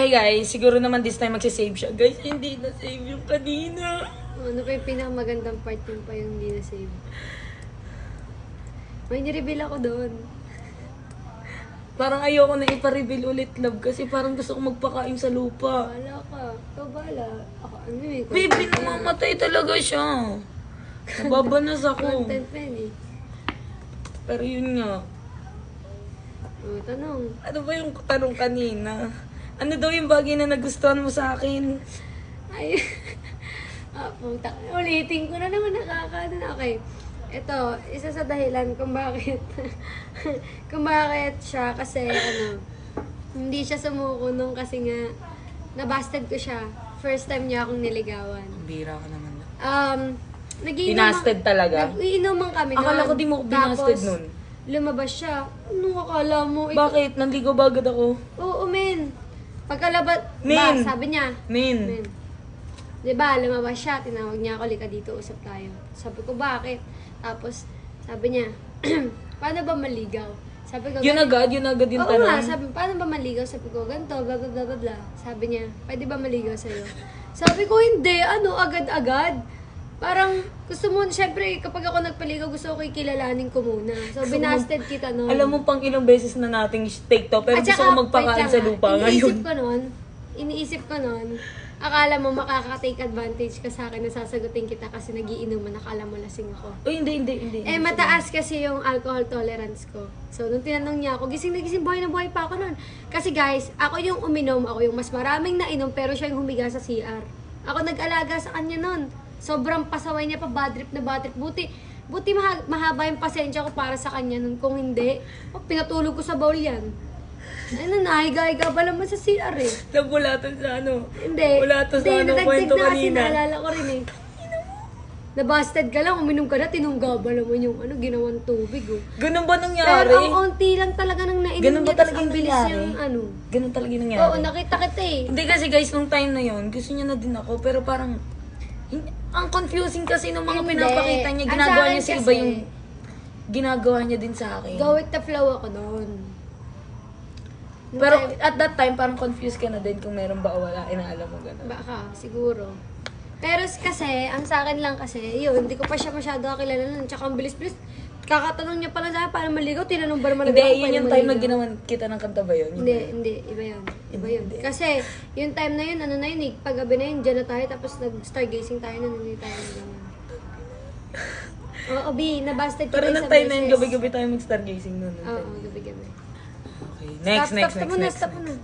Hey guys, siguro naman this time magsisave siya. Guys, hindi na-save yung kanina. Ano pa yung pinakamagandang part yung pa yung hindi na-save? May nireveal ako doon. Parang ayoko na ipa-reveal ulit, love. Kasi parang gusto ko magpakain sa lupa. Bahala ka. Ikaw bahala. Ako, ano eh. Baby, namamatay talaga siya. Nababanas ako. Content pa yun eh. Pero yun nga. Oh, tanong. Ano ba yung tanong kanina? Ano daw yung bagay na nagustuhan mo sa akin? Ay. Puta. Ulitin ko na naman nakakaano na. Okay. Ito, isa sa dahilan kung bakit kung bakit siya kasi hindi siya sumuko nung kasi nga nabasted ko siya. First time niya akong niligawan. Bira ka naman. Binasted talaga? Nag-iinuman kami Akala ko di mo binasted nun. Lumabas siya. Anong akala mo? Bakit? Nanligaw ba agad ako? Oo, men. Pagkalabat, Men. sabi niya. Men. Diba, lumabas siya, tinawag niya ako, lika dito, usap tayo. Sabi ko, bakit? Tapos, sabi niya, paano ba maligaw? Sabi ko, Yun agad yung Oo tanong. nga, sabi, paano ba maligaw? Sabi ko, ganito, bla bla bla bla bla. Sabi niya, pwede ba maligaw sa'yo? Sabi ko, hindi, agad-agad. Parang, gusto mo, syempre, kapag ako nagpaligaw, gusto ko kilalanin ko muna. So, binasted kita noon. Alam mo pang ilang beses na nating take to, pero At gusto saka, ko magpakain wait lang sa ah, lupa ngayon. Iniisip ko noon, akala mo makaka-take advantage ka sa akin na sasagutin kita kasi nagiinuman, akala mo lasing ako. Uy, hindi. Eh, mataas kasi yung alcohol tolerance ko. So, nung tinanong niya ako, gising na gising, buhay na buhay pa ako noon. Kasi guys, ako yung uminom, ako yung mas maraming nainom, pero siya yung humiga sa CR. Ako nag-alaga sa kanya noon. Sobrang pasaway niya pa, bad trip na bad trip. Buti mahaba yung pasensya ko para sa kanya nun. Kung hindi, pinatulog ko sa bowl yan. Ano, nahiga-higa pa naman sa CR eh. Nabulatan sa ano? Hindi. Wala to sa ano, nadagdag kwento na kasi kanina. naalala ko rin eh. Nabasted ka lang, uminom ka na, tinungga ba naman yung ginawang tubig oh. Ganun ba nangyari? Pero ang onti lang talaga nang nainom Ganun ba niya, tas talaga ang bilis nangyari? yung Ganun talaga yung nangyari? Oo, nakita kita eh. Hindi kasi guys, nung time na yon gusto niya na din ako, pero parang, ang confusing kasi ng mga Hindi. pinapakita niya, Ang ginagawa sa akin niya sa iba kasi, yung ginagawa niya din sa akin. Go with the flow ako noon. Pero at that time, parang confused ka na din kung meron ba o wala, inaalam mo gano'n. Baka, siguro. Pero kasi, ang sa akin lang kasi, yun, hindi ko pa siya masyado kakilala nun. Tsaka ang bilis-bilis. Kakatanong niya pala sa akin, paano maligaw? Tinanong ba naman Hindi, ako, yun paano yung time na maligaw? ginawan kita ng kanta ba yun? Hindi, iba yun. Iba yun. Kasi, yung time na yun, ano na yun eh, pag-gabi na yun, dyan na tayo, tapos nag-stargazing tayo na, hindi tayo nag Oo, B, nabasted ko Pero rin nung sa time na yun, beses. gabi-gabi tayo mag-stargazing nun. Oo, gabi-gabi. Okay, next. Stop mo na.